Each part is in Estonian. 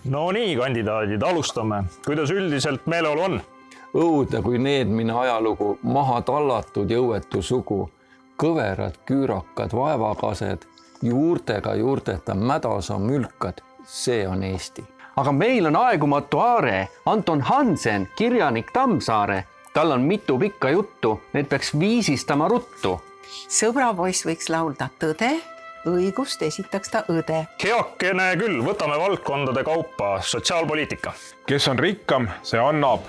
No nii, kandidaadid, alustame. Kuidas üldiselt meeleolu on? Õudne kui needmine ajalugu, maha tallatud jõuetu sugu, kõverad, küürakad, vaevakased, juurtega juurteta mädasa mülkad, see on Eesti. Aga meil on aegumatu aare, Anton Hansen, kirjanik Tammsaare. Tal on mitu pikka juttu, need peaks viisistama ruttu. Sõbrapoiss võiks laulda tõde, õigust esitaks ta õde. Heakene küll, võtame valdkondade kaupa sotsiaalpoliitika. Kes on rikkam, see annab,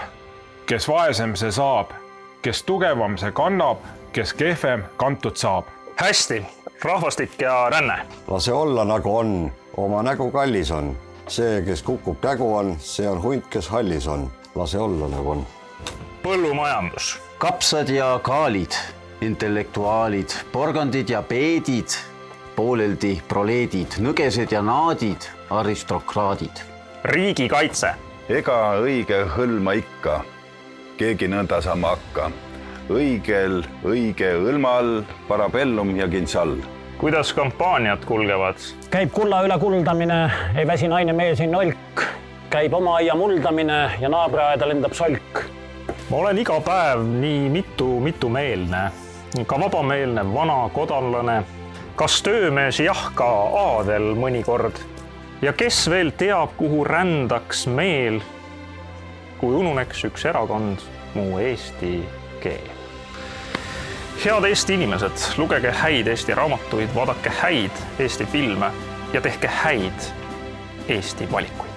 kes vaesem, see saab, kes tugevam, see kannab, kes kehvem, kantud saab. Hästi, rahvastik ja ränne. Lase olla nagu on, oma nägu kallis on. See, kes kukub kägu on, see on hunt, kes hallis on. Lase olla nagu on. Põllumajandus. Kapsad ja kaalid, intellektuaalid, porgandid ja peedid, pooleldi proleedid, nõgesed ja naadid, aristokraadid. Riigikaitse. Ega õige hõlma ikka, keegi nõnda sama hakka. Õigel, õige õlmal, parabellum ja kintsall. Kuidas kampaaniad kulgevad? Käib kulla üle kuldamine, ei väsi naine mees ei nolk. Käib oma aia muldamine ja naabriaeda lendab solk. Ma olen iga päev nii mitu meelne, ka vabameelne vana kodanlane. Kas töömees jah ka aadel mõnikord? Ja kes veel teab, kuhu rändaks meel, kui ununeks üks erakond, muu eesti keel? Head Eesti inimesed, lugege häid Eesti raamatuid, vaadake häid Eesti filme ja tehke häid Eesti valikuid.